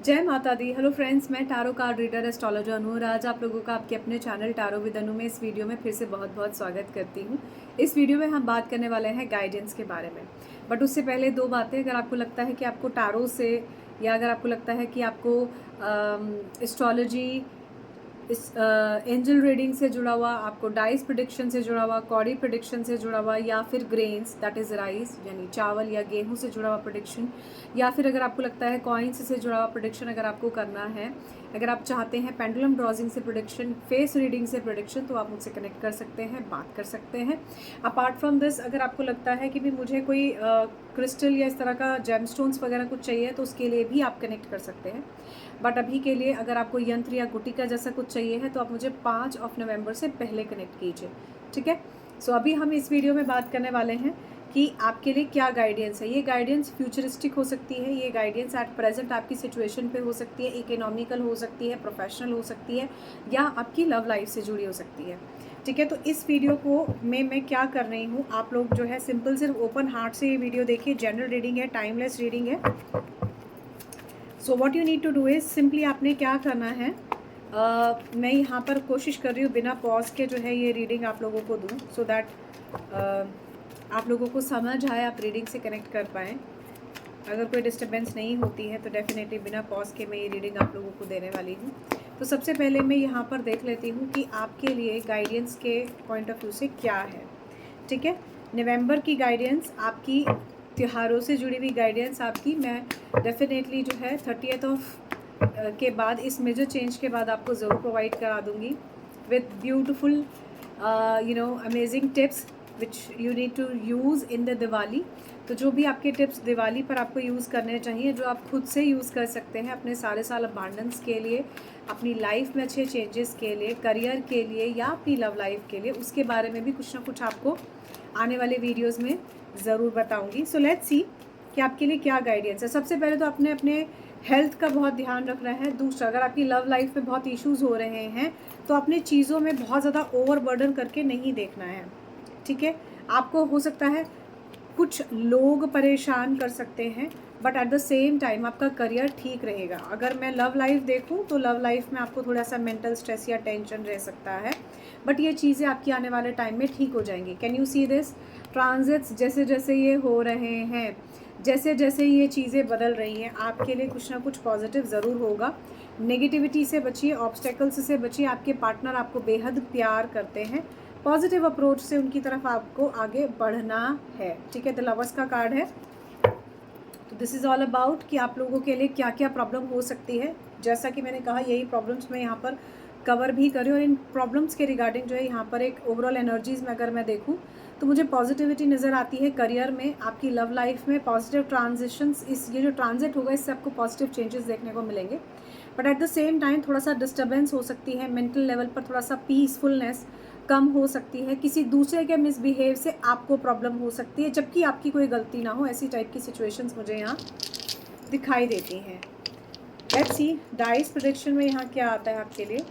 जय माता दी। Hello friends, मैं टारो कार्ड रीडर एस्ट्रोलॉजर अनु और आज आप लोगों का आपके अपने चैनल टारो विद अनु में इस वीडियो में फिर से बहुत बहुत स्वागत करती हूँ। इस वीडियो में हम बात करने वाले हैं गाइडेंस के बारे में। बट उससे पहले दो बातें, अगर आपको लगता है कि आपको टारो से या अगर आपको लगता है कि आपको एस्ट्रोलॉजी इस एंजल रीडिंग से जुड़ा हुआ, आपको डाइस प्रिडिक्शन से जुड़ा हुआ, कॉडी प्रिडिक्शन से जुड़ा हुआ, या फिर ग्रेन्स दैट इज़ राइस यानी चावल या गेहूं से जुड़ा हुआ प्रिडिक्शन, या फिर अगर आपको लगता है कॉइन्स से जुड़ा हुआ प्रिडिक्शन अगर आपको करना है, अगर आप चाहते हैं पेंडुलम ड्रॉजिंग से प्रिडिक्शन, फेस रीडिंग से प्रिडिक्शन, तो आप मुझसे कनेक्ट कर सकते हैं, बात कर सकते हैं। अपार्ट फ्रॉम दिस, अगर आपको लगता है कि भी मुझे कोई क्रिस्टल या इस तरह का जेमस्टोन्स वगैरह कुछ चाहिए तो उसके लिए भी आप कनेक्ट कर सकते हैं। बट अभी के लिए अगर आपको यंत्र या गुटिका जैसा कुछ चाहिए है तो आप मुझे 5 नवंबर से पहले कनेक्ट कीजिए, ठीक है। सो अभी हम इस वीडियो में बात करने वाले हैं कि आपके लिए क्या गाइडेंस है। ये गाइडेंस फ्यूचरिस्टिक हो सकती है, ये गाइडेंस एट प्रेजेंट आपकी सिचुएशन पे हो सकती है, इकोनॉमिकल हो सकती है, प्रोफेशनल हो सकती है, या आपकी लव लाइफ से जुड़ी हो सकती है, ठीक है। तो इस वीडियो को मैं क्या कर रही हूँ, आप लोग जो है सिंपल सिर्फ ओपन हार्ट से ये वीडियो देखिए। जनरल रीडिंग है, टाइमलेस रीडिंग है। So what you need to do is simply आपने क्या करना है, मैं यहाँ पर कोशिश कर रही हूँ बिना पॉज के जो है ये रीडिंग आप लोगों को दूँ, सो दैट आप लोगों को समझ आए, आप रीडिंग से कनेक्ट कर पाएँ। अगर कोई डिस्टर्बेंस नहीं होती है तो डेफिनेटली बिना पॉज के मैं ये रीडिंग आप लोगों को देने वाली हूँ। तो सबसे पहले मैं यहाँ पर देख लेती हूँ कि आपके लिए गाइडेंस के पॉइंट ऑफ व्यू से क्या है, ठीक है। नवंबर की गाइडेंस आपकी, त्योहारों से जुड़ी हुई गाइडेंस आपकी मैं डेफिनेटली जो है 30th के बाद, इस मेजर चेंज के बाद आपको ज़रूर प्रोवाइड करा दूँगी with beautiful amazing tips which you need to use in the Diwali. तो जो भी आपके टिप्स दिवाली पर आपको यूज़ करने चाहिए, जो आप खुद से यूज़ कर सकते हैं अपने सारे साल अबांडेंस के लिए, अपनी लाइफ में अच्छे चेंजेस के लिए, करियर के लिए या अपनी लव लाइफ के लिए, उसके बारे में भी कुछ ना कुछ आपको आने वाले वीडियोस में ज़रूर बताऊंगी। सो लेट्स सी कि आपके लिए क्या गाइडेंस है। सबसे पहले तो आपने अपने हेल्थ का बहुत ध्यान रखना है। दूसरा, अगर आपकी लव लाइफ में बहुत इश्यूज़ हो रहे हैं तो अपनी चीज़ों में बहुत ज़्यादा ओवरबर्डन करके नहीं देखना है, ठीक है। आपको हो सकता है कुछ लोग परेशान कर सकते हैं, but at the same time आपका करियर ठीक रहेगा। अगर मैं लव लाइफ देखूं तो लव लाइफ में आपको थोड़ा सा मेंटल स्ट्रेस या टेंशन रह सकता है, बट ये चीज़ें आपकी आने वाले टाइम में ठीक हो जाएंगी। Can you see this? Transits जैसे जैसे ये हो रहे हैं, जैसे जैसे ये चीज़ें बदल रही हैं, आपके लिए कुछ ना कुछ पॉजिटिव ज़रूर होगा। नेगेटिविटी से बचिए, ऑब्स्टेकल्स से बचिए। आपके पार्टनर आपको बेहद प्यार करते हैं, पॉजिटिव अप्रोच से उनकी तरफ आपको आगे बढ़ना है, ठीक है। द लवर्स का कार्ड है। तो दिस इज़ ऑल अबाउट कि आप लोगों के लिए क्या क्या प्रॉब्लम हो सकती है। जैसा कि मैंने कहा, यही प्रॉब्लम्स मैं यहाँ पर कवर भी करी, और इन प्रॉब्लम्स के रिगार्डिंग जो है यहाँ पर एक ओवरऑल एनर्जीज़ में अगर मैं देखूँ तो मुझे पॉजिटिविटी नज़र आती है। करियर में, आपकी लव लाइफ में पॉजिटिव ट्रांजिशंस, इस ये जो ट्रांजिट होगा इससे आपको पॉजिटिव चेंजेस देखने को मिलेंगे। But at the same time थोड़ा सा डिस्टर्बेंस हो सकती है, मेंटल लेवल पर थोड़ा सा पीसफुलनेस कम हो सकती है, किसी दूसरे के मिसबिहेव से आपको प्रॉब्लम हो सकती है जबकि आपकी कोई गलती ना हो। ऐसी टाइप की सिचुएशंस मुझे यहाँ दिखाई देती हैं। लेट्स सी डाइस प्रेडिक्शन में यहाँ क्या आता है आपके लिए।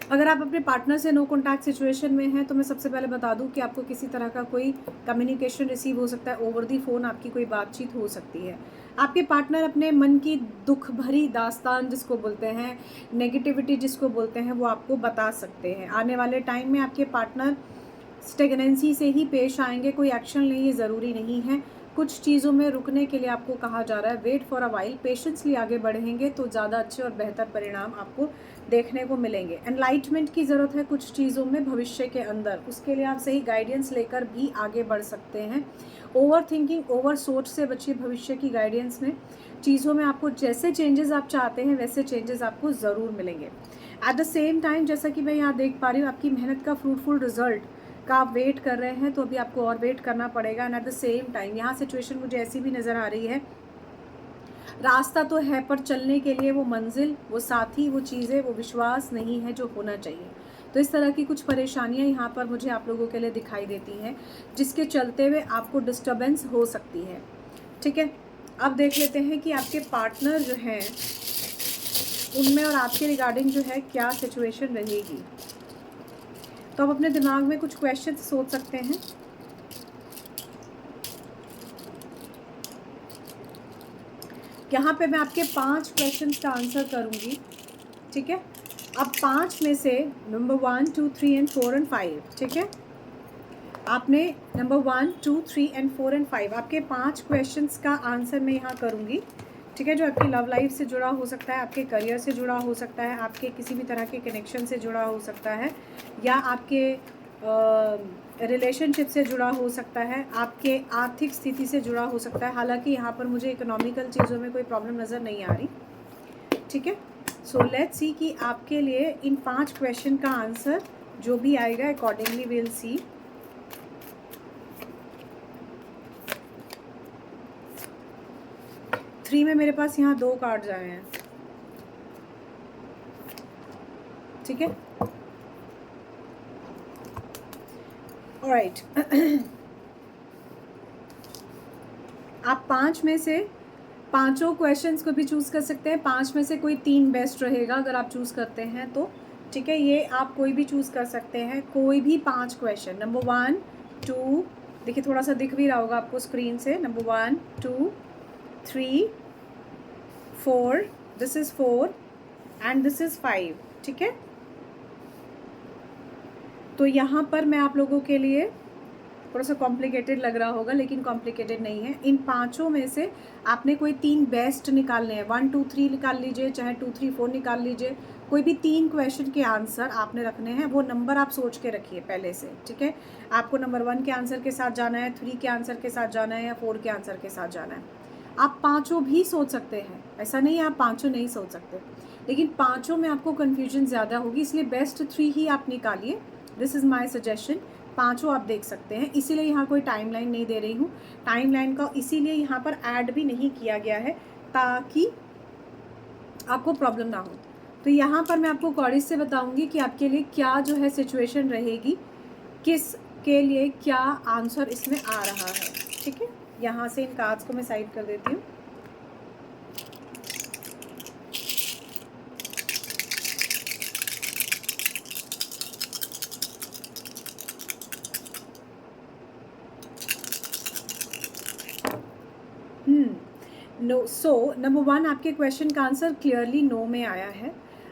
अगर आप अपने पार्टनर से नो कॉन्टैक्ट सिचुएशन में हैं तो मैं सबसे पहले बता दूं कि आपको किसी तरह का कोई कम्युनिकेशन रिसीव हो सकता है, ओवर दी फोन आपकी कोई बातचीत हो सकती है। आपके पार्टनर अपने मन की दुख भरी दास्तान जिसको बोलते हैं, नेगेटिविटी जिसको बोलते हैं, वो आपको बता सकते हैं। आने वाले टाइम में आपके पार्टनर स्टेगनेंसी से ही पेश आएंगे, कोई एक्शन लें ये ज़रूरी नहीं है। कुछ चीज़ों में रुकने के लिए आपको कहा जा रहा है, wait for a while, patiently आगे बढ़ेंगे तो ज़्यादा अच्छे और बेहतर परिणाम आपको देखने को मिलेंगे। एनलाइटमेंट की ज़रूरत है कुछ चीज़ों में भविष्य के अंदर, उसके लिए आप सही गाइडेंस लेकर भी आगे बढ़ सकते हैं। ओवर थिंकिंग, ओवर सोच से बचिए भविष्य की गाइडेंस में। चीज़ों में आपको जैसे चेंजेस आप चाहते हैं वैसे चेंजेस आपको ज़रूर मिलेंगे। एट द सेम टाइम, जैसा कि मैं यहाँ देख पा रही हूँ, आपकी मेहनत का फ्रूटफुल रिजल्ट का आप वेट कर रहे हैं, तो अभी आपको और वेट करना पड़ेगा। And at the same time यहाँ सिचुएशन मुझे ऐसी भी नज़र आ रही है, रास्ता तो है पर चलने के लिए वो मंजिल, वो साथी, वो चीज़ें, वो विश्वास नहीं है जो होना चाहिए। तो इस तरह की कुछ परेशानियां यहाँ पर मुझे आप लोगों के लिए दिखाई देती हैं, जिसके चलते हुए आपको डिस्टर्बेंस हो सकती है, ठीक है। अब देख लेते हैं कि आपके पार्टनर जो हैं उनमें और आपके रिगार्डिंग जो है क्या सिचुएशन रहेगी। तो आप अपने दिमाग में कुछ क्वेश्चन सोच सकते हैं। यहाँ पे मैं आपके 5 क्वेश्चंस का आंसर करूँगी, ठीक है। अब 5 में से नंबर 1, 2, 3 एंड 4 एंड 5, ठीक है। आपने नंबर 1, 2, 3 एंड 4 एंड 5 आपके 5 क्वेश्चंस का आंसर मैं यहाँ करूँगी, ठीक है। जो आपकी लव लाइफ से जुड़ा हो सकता है, आपके करियर से जुड़ा हो सकता है, आपके किसी भी तरह के कनेक्शन से जुड़ा हो सकता है, या आपके रिलेशनशिप से जुड़ा हो सकता है, आपके आर्थिक स्थिति से जुड़ा हो सकता है। हालांकि यहाँ पर मुझे इकोनॉमिकल चीज़ों में कोई प्रॉब्लम नज़र नहीं आ रही, ठीक है। सो लेट्स सी कि आपके लिए इन 5 क्वेश्चन का आंसर जो भी आएगा अकॉर्डिंगली विल सी। थ्री में मेरे पास यहाँ 2 कार्ड्स आए हैं, ठीक है। ऑलराइट आप 5 में से पांचों क्वेश्चंस को भी चूज़ कर सकते हैं। 5 में से कोई 3 बेस्ट रहेगा अगर आप चूज़ करते हैं तो, ठीक है। ये आप कोई भी चूज़ कर सकते हैं, कोई भी 5 क्वेश्चन। नंबर 1, 2, देखिए थोड़ा सा दिख भी रहा होगा आपको स्क्रीन से। Number 1, 2, 3, 4, this is 4 and this is 5, ठीक है। तो यहाँ पर मैं आप लोगों के लिए थोड़ा सा कॉम्प्लिकेटेड लग रहा होगा, लेकिन कॉम्प्लिकेटेड नहीं है। इन 5 में से आपने कोई 3 बेस्ट निकालने हैं। 1, 2, 3 निकाल लीजिए, चाहे 2, 3, 4 निकाल लीजिए। कोई भी 3 क्वेश्चन के आंसर आपने रखने हैं, वो नंबर आप सोच के रखिए पहले से, ठीक है। आपको नंबर 1 के आंसर के साथ जाना है, 3 के आंसर के साथ जाना है, या 4 के आंसर के साथ जाना है। आप 5 भी सोच सकते हैं, ऐसा नहीं है आप 5 नहीं सोच सकते, लेकिन 5 में आपको कन्फ्यूजन ज़्यादा होगी, इसलिए बेस्ट 3 ही आप निकालिए। This is my suggestion. 5 आप देख सकते हैं, इसीलिए यहाँ कोई टाइमलाइन नहीं दे रही हूँ। टाइमलाइन का इसीलिए यहाँ पर ऐड भी नहीं किया गया है ताकि आपको प्रॉब्लम ना हो। तो यहाँ पर मैं आपको कॉर्डिस से बताऊँगी कि आपके लिए क्या जो है सिचुएशन रहेगी, किस के लिए क्या आंसर इसमें आ रहा है, ठीक है। यहाँ से इन कार्ड्स को मैं साइड कर देती हूँ। नो। सो नंबर 1 आपके क्वेश्चन का आंसर क्लियरली नो में आया है।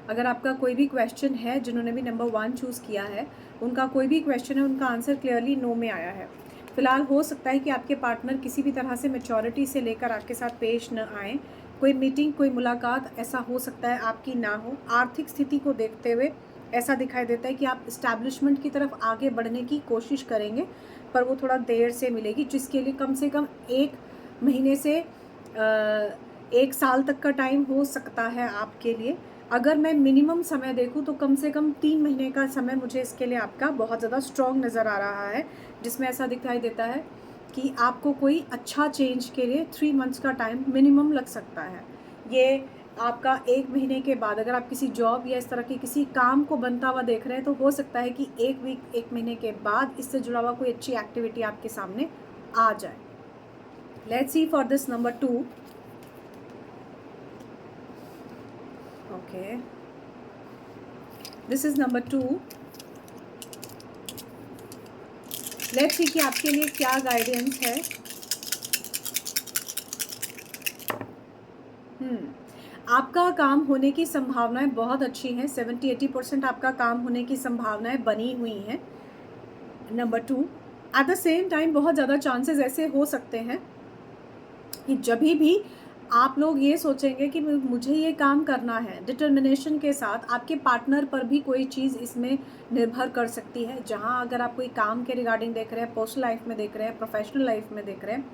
अगर आपका कोई भी क्वेश्चन है, जिन्होंने भी नंबर 1 चूज़ किया है, उनका कोई भी क्वेश्चन है, उनका आंसर क्लियरली नो में आया है। फिलहाल हो सकता है कि आपके पार्टनर किसी भी तरह से मैच्योरिटी से लेकर आपके साथ पेश न आए। कोई मीटिंग, कोई मुलाकात ऐसा हो सकता है आपकी ना हो। आर्थिक स्थिति को देखते हुए ऐसा दिखाई देता है कि आप इस्टेब्लिशमेंट की तरफ आगे बढ़ने की कोशिश करेंगे, पर वो थोड़ा देर से मिलेगी, जिसके लिए कम से कम 1 महीने से 1 साल तक का टाइम हो सकता है आपके लिए। अगर मैं मिनिमम समय देखूं तो कम से कम 3 महीने का समय मुझे इसके लिए आपका बहुत ज़्यादा स्ट्रॉन्ग नज़र आ रहा है, जिसमें ऐसा दिखाई देता है कि आपको कोई अच्छा चेंज के लिए 3 मंथ्स का टाइम मिनिमम लग सकता है। ये आपका 1 महीने के बाद, अगर आप किसी जॉब या इस तरह के किसी काम को बनता हुआ देख रहे हैं, तो हो सकता है कि 1 वीक, 1 महीने के बाद इससे जुड़ा हुआ कोई अच्छी एक्टिविटी आपके सामने आ जाए। Let's see for this number 2. Okay, this is number 2. Let's see कि आपके लिए क्या गाइडेंस है। आपका काम होने की संभावनाएं बहुत अच्छी हैं। 70-80% आपका काम होने की संभावनाएं बनी हुई हैं। Number 2, at the same time बहुत ज़्यादा चांसेस ऐसे हो सकते हैं कि जब भी आप लोग ये सोचेंगे कि मुझे ये काम करना है, डिटर्मिनेशन के साथ आपके पार्टनर पर भी कोई चीज़ इसमें निर्भर कर सकती है। जहाँ अगर आप कोई काम के रिगार्डिंग देख रहे हैं, पर्सनल लाइफ में देख रहे हैं, प्रोफेशनल लाइफ में देख रहे हैं,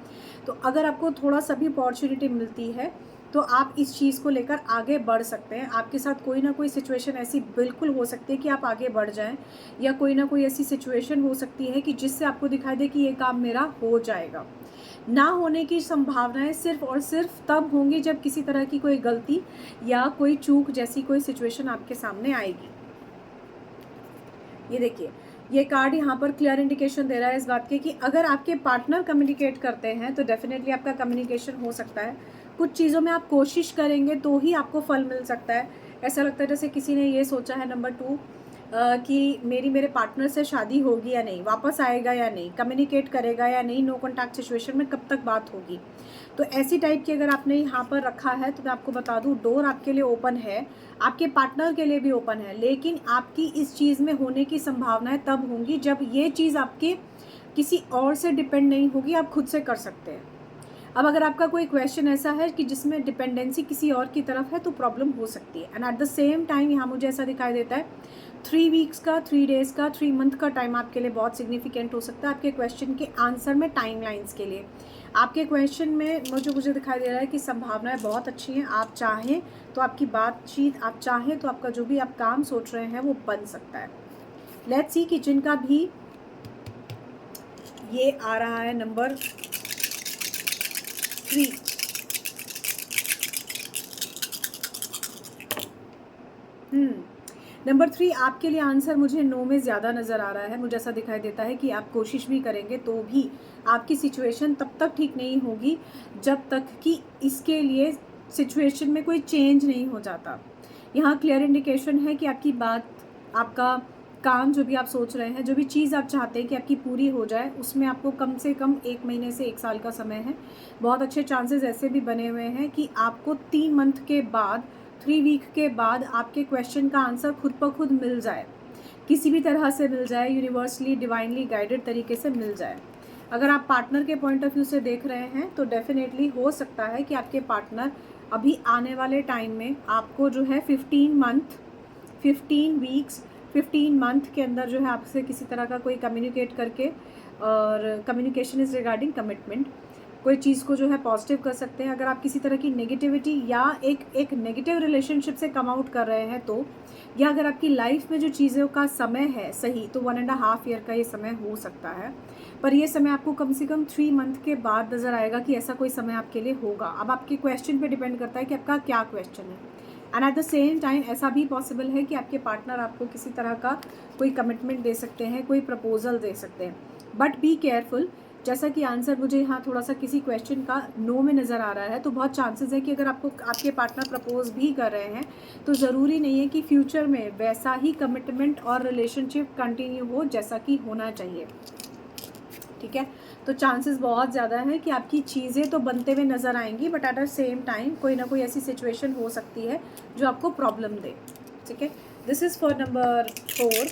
तो अगर आपको थोड़ा सा भी अपॉर्चुनिटी मिलती है तो आप इस चीज़ को लेकर आगे बढ़ सकते हैं। आपके साथ कोई ना कोई सिचुएशन ऐसी बिल्कुल हो सकती है कि आप आगे बढ़ जाएं, या कोई ना कोई ऐसी सिचुएशन हो सकती है कि जिससे आपको दिखाई दे कि ये काम मेरा हो जाएगा। ना होने की संभावनाएं सिर्फ और सिर्फ तब होंगी जब किसी तरह की कोई गलती या कोई चूक जैसी कोई सिचुएशन आपके सामने आएगी। ये देखिए, ये कार्ड यहाँ पर क्लियर इंडिकेशन दे रहा है इस बात के कि अगर आपके पार्टनर कम्युनिकेट करते हैं तो डेफिनेटली आपका कम्युनिकेशन हो सकता है। कुछ चीज़ों में आप कोशिश करेंगे तो ही आपको फल मिल सकता है। ऐसा लगता है जैसे किसी ने ये सोचा है नंबर 2 कि मेरे पार्टनर से शादी होगी या नहीं, वापस आएगा या नहीं, कम्युनिकेट करेगा या नहीं, नो कॉन्टैक्ट सिचुएशन में कब तक बात होगी। तो ऐसी टाइप की अगर आपने यहाँ पर रखा है तो मैं आपको बता दूँ, डोर आपके लिए ओपन है, आपके पार्टनर के लिए भी ओपन है, लेकिन आपकी इस चीज़ में होने की संभावनाएं तब होंगी जब ये चीज़ आपके किसी और से डिपेंड नहीं होगी, आप खुद से कर सकते हैं। अब अगर आपका कोई क्वेश्चन ऐसा है कि जिसमें डिपेंडेंसी किसी और की तरफ है तो प्रॉब्लम हो सकती है। And at the same time यहाँ मुझे ऐसा दिखाई देता है 3 वीक्स का, 3 डेज़ का, 3 मंथ का टाइम आपके लिए बहुत सिग्निफिकेंट हो सकता है आपके क्वेश्चन के आंसर में, टाइमलाइंस के लिए। आपके क्वेश्चन में मुझे दिखाई दे रहा है कि संभावनाएं बहुत अच्छी हैं। आप चाहें तो आपकी बातचीत, आप चाहें तो आपका जो भी आप काम सोच रहे हैं वो बन सकता है। लेट्स सी कि जिनका भी ये आ रहा है नंबर 3, नंबर 3 आपके लिए आंसर मुझे नो में ज़्यादा नज़र आ रहा है। मुझे ऐसा दिखाई देता है कि आप कोशिश भी करेंगे तो भी आपकी सिचुएशन तब तक ठीक नहीं होगी जब तक कि इसके लिए सिचुएशन में कोई चेंज नहीं हो जाता। यहाँ क्लियर इंडिकेशन है कि आपकी बात, आपका काम, जो भी आप सोच रहे हैं, जो भी चीज़ आप चाहते हैं कि आपकी पूरी हो जाए, उसमें आपको कम से कम 1 महीने से 1 साल का समय है। बहुत अच्छे चांसेस ऐसे भी बने हुए हैं कि आपको 3 मंथ के बाद, 3 वीक के बाद आपके क्वेश्चन का आंसर खुद ब खुद मिल जाए, किसी भी तरह से मिल जाए, यूनिवर्सली डिवाइनली गाइडेड तरीके से मिल जाए। अगर आप पार्टनर के पॉइंट ऑफ व्यू से देख रहे हैं तो डेफिनेटली हो सकता है कि आपके पार्टनर अभी आने वाले टाइम में आपको जो है 15 वीक्स 15 मंथ के अंदर जो है आपसे किसी तरह का कोई कम्युनिकेट करके, और कम्युनिकेशन इज़ रिगार्डिंग कमिटमेंट, कोई चीज़ को जो है पॉजिटिव कर सकते हैं। अगर आप किसी तरह की नेगेटिविटी या एक नेगेटिव रिलेशनशिप से कम आउट कर रहे हैं तो, या अगर आपकी लाइफ में जो चीज़ों का समय है सही, तो 1.5 ईयर का ये समय हो सकता है। पर ये समय आपको कम से कम 3 मंथ के बाद नज़र आएगा कि ऐसा कोई समय आपके लिए होगा। अब आपके क्वेश्चन पे डिपेंड करता है कि आपका क्या क्वेश्चन है। And at the same time ऐसा भी पॉसिबल है कि आपके पार्टनर आपको किसी तरह का कोई कमिटमेंट दे सकते हैं, कोई प्रपोजल दे सकते हैं। बट बी केयरफुल, जैसा कि आंसर मुझे यहाँ थोड़ा सा किसी क्वेश्चन का नो में नज़र आ रहा है, तो बहुत चांसेस है कि अगर आपको आपके पार्टनर प्रपोज भी कर रहे हैं तो ज़रूरी नहीं है कि फ्यूचर में वैसा ही कमिटमेंट और रिलेशनशिप कंटिन्यू हो जैसा कि होना चाहिए। ठीक है, तो चांसेस बहुत ज़्यादा है कि आपकी चीज़ें तो बनते हुए नज़र आएंगी, but at the same time कोई ना कोई ऐसी सिचुएशन हो सकती है जो आपको प्रॉब्लम दे। ठीक है, दिस इज़ फॉर नंबर 4।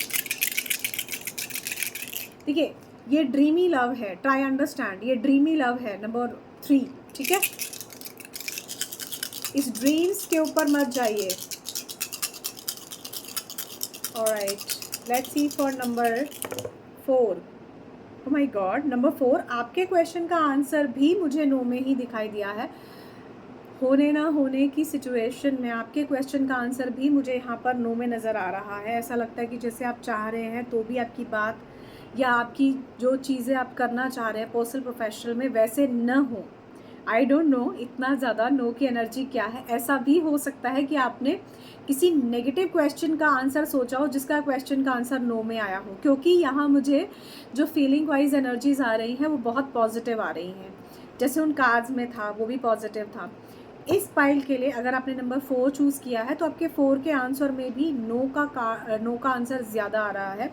देखिए, ये ड्रीमी लव है, ट्राई अंडरस्टैंड, ये ड्रीमी लव है नंबर 3। ठीक है, इस ड्रीम्स के ऊपर मत जाइए। Alright, let's see for number 4। Oh my God, number 4 आपके क्वेश्चन का आंसर भी मुझे नो में ही दिखाई दिया है। होने ना होने की सिचुएशन में आपके क्वेश्चन का आंसर भी मुझे यहाँ पर नो में नज़र आ रहा है। ऐसा लगता है कि जैसे आप चाह रहे हैं तो भी आपकी बात या आपकी जो चीज़ें आप करना चाह रहे हैं पर्सनल प्रोफेशनल में वैसे न हो। आई डोंट नो इतना ज़्यादा नो की एनर्जी क्या है। ऐसा भी हो सकता है कि आपने किसी नेगेटिव क्वेश्चन का आंसर सोचा हो जिसका क्वेश्चन का आंसर नो में आया हो, क्योंकि यहाँ मुझे जो फीलिंग वाइज एनर्जीज आ रही हैं वो बहुत पॉजिटिव आ रही हैं। जैसे उन कार्ड्स में था वो भी पॉजिटिव था। इस पाइल के लिए अगर आपने नंबर 4 चूज़ किया है तो आपके 4 के आंसर में भी नो का आंसर ज़्यादा आ रहा है।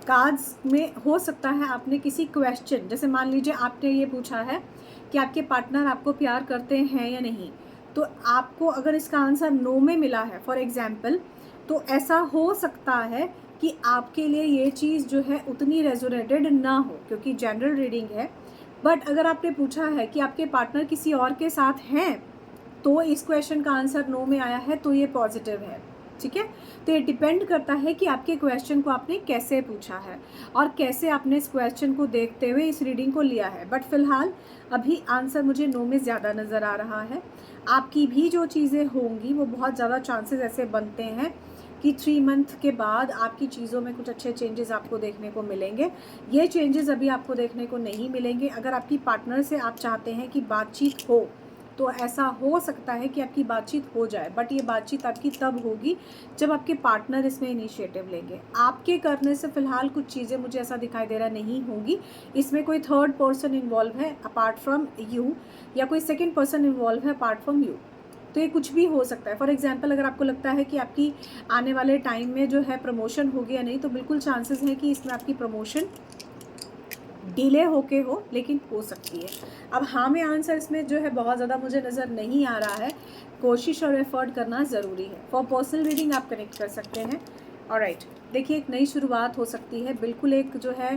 कार्ड्स में हो सकता है आपने किसी क्वेश्चन, जैसे मान लीजिए आपने ये पूछा है कि आपके पार्टनर आपको प्यार करते हैं या नहीं, तो आपको अगर इसका आंसर नो में मिला है फॉर एग्जांपल, तो ऐसा हो सकता है कि आपके लिए ये चीज़ जो है उतनी रेजोनेटेड ना हो, क्योंकि जनरल रीडिंग है। बट अगर आपने पूछा है कि आपके पार्टनर किसी और के साथ हैं तो इस क्वेश्चन का आंसर नो में आया है, तो ये पॉजिटिव है। ठीक है, तो ये डिपेंड करता है कि आपके क्वेश्चन को आपने कैसे पूछा है और कैसे आपने इस क्वेश्चन को देखते हुए इस रीडिंग को लिया है। बट फिलहाल अभी आंसर मुझे नो में ज़्यादा नज़र आ रहा है। आपकी भी जो चीज़ें होंगी वो बहुत ज़्यादा चांसेस ऐसे बनते हैं कि 3 मंथ के बाद आपकी चीज़ों में कुछ अच्छे चेंजेस आपको देखने को मिलेंगे। ये चेंजेस अभी आपको देखने को नहीं मिलेंगे। अगर आपकी पार्टनर से आप चाहते हैं कि बातचीत हो तो ऐसा हो सकता है कि आपकी बातचीत हो जाए, बट ये बातचीत आपकी तब होगी जब आपके पार्टनर इसमें इनिशिएटिव लेंगे। आपके करने से फ़िलहाल कुछ चीज़ें मुझे ऐसा दिखाई दे रहा नहीं होंगी। इसमें कोई थर्ड पर्सन इन्वॉल्व है अपार्ट फ्रॉम यू, या कोई सेकंड पर्सन इन्वॉल्व है अपार्ट फ्रॉम यू। तो ये कुछ भी हो सकता है। फॉर एग्जांपल अगर आपको लगता है कि आपकी आने वाले टाइम में जो है प्रमोशन होगी या नहीं, तो बिल्कुल चांसेस हैं कि इसमें आपकी प्रमोशन डिले होके हो, लेकिन हो सकती है। अब हाँ में आंसर इसमें जो है बहुत ज़्यादा मुझे नज़र नहीं आ रहा है। कोशिश और एफर्ट करना ज़रूरी है। फॉर पर्सनल रीडिंग आप कनेक्ट कर सकते हैं। ऑलराइट, देखिए एक नई शुरुआत हो सकती है, बिल्कुल एक जो है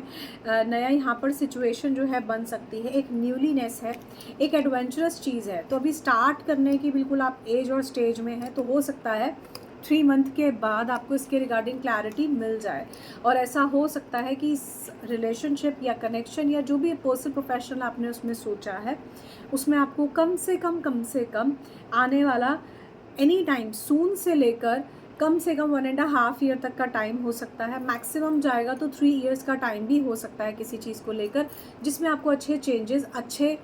नया यहाँ पर सिचुएशन जो है बन सकती है, एक न्यूलीनेस है, एक एडवेंचरस चीज़ है। तो अभी स्टार्ट करने की बिल्कुल आप एज और स्टेज में हैं, तो हो सकता है 3 मंथ के बाद आपको इसके रिगार्डिंग क्लैरिटी मिल जाए। और ऐसा हो सकता है कि इस रिलेशनशिप या कनेक्शन या जो भी पर्सनल प्रोफेशनल आपने उसमें सोचा है, उसमें आपको कम से कम आने वाला एनी टाइम सून से लेकर कम से कम 1.5 ईयर तक का टाइम हो सकता है। मैक्सिमम जाएगा तो 3 इयर्स का टाइम भी हो सकता है किसी चीज़ को लेकर, जिसमें आपको अच्छे चेंजेस, अच्छे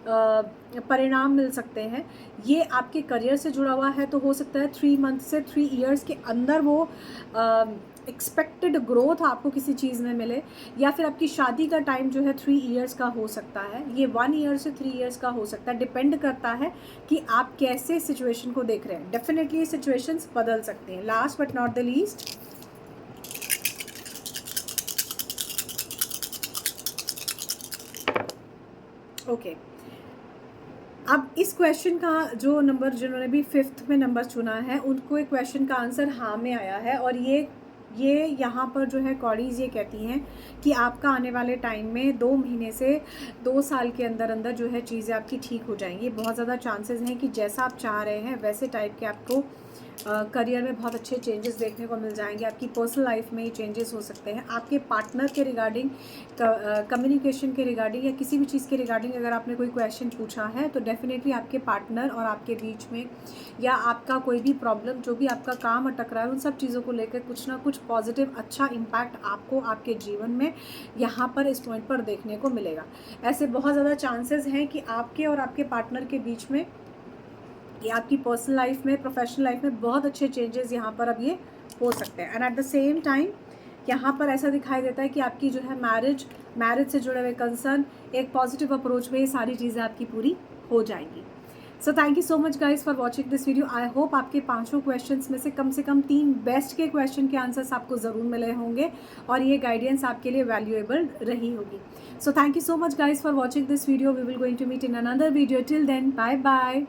परिणाम मिल सकते हैं। ये आपके करियर से जुड़ा हुआ है, तो हो सकता है 3 मंथ से 3 इयर्स के अंदर वो एक्सपेक्टेड ग्रोथ आपको किसी चीज़ में मिले। या फिर आपकी शादी का टाइम जो है 3 इयर्स का हो सकता है, ये 1 ईयर से 3 इयर्स का हो सकता है। डिपेंड करता है कि आप कैसे सिचुएशन को देख रहे हैं। डेफिनेटली ये सिचुएशंस बदल सकते हैं। Last but not the least, okay, अब इस क्वेश्चन का जो नंबर, जिन्होंने भी 5th में नंबर चुना है, उनको एक क्वेश्चन का आंसर हाँ में आया है। और ये यहाँ पर जो है कॉडीज़ ये कहती हैं कि आपका आने वाले टाइम में 2 महीने से 2 साल के अंदर अंदर जो है चीज़ें आपकी ठीक हो जाएंगी। बहुत ज़्यादा चांसेस हैं कि जैसा आप चाह रहे हैं वैसे टाइप के आपको करियर में बहुत अच्छे चेंजेस देखने को मिल जाएंगे। आपकी पर्सनल लाइफ में ही चेंजेस हो सकते हैं। आपके पार्टनर के रिगार्डिंग, कम्युनिकेशन के रिगार्डिंग या किसी भी चीज़ के रिगार्डिंग अगर आपने कोई क्वेश्चन पूछा है, तो डेफिनेटली आपके पार्टनर और आपके बीच में या आपका कोई भी प्रॉब्लम, जो भी आपका काम अटक रहा है, उन सब चीज़ों को लेकर कुछ ना कुछ पॉजिटिव अच्छा इम्पैक्ट आपको आपके जीवन में यहाँ पर इस पॉइंट पर देखने को मिलेगा। ऐसे बहुत ज़्यादा चांसेस हैं कि आपके और आपके पार्टनर के बीच में या आपकी पर्सनल लाइफ में, प्रोफेशनल लाइफ में बहुत अच्छे चेंजेस यहाँ पर अब ये हो सकते हैं। And at the same time यहाँ पर ऐसा दिखाई देता है कि आपकी जो है मैरिज से जुड़े हुए कंसर्न, एक पॉजिटिव अप्रोच में ये सारी चीज़ें आपकी पूरी हो जाएंगी। सो thank you so much guys for watching this video. I hope आपके 5 क्वेश्चंस में से कम 3 बेस्ट के क्वेश्चन के आंसर्स आपको ज़रूर मिले होंगे और ये गाइडेंस आपके लिए वैल्यूएबल रही होगी। So thank you so much guys for watching this video. We will going to meet in another video. Till then, bye bye.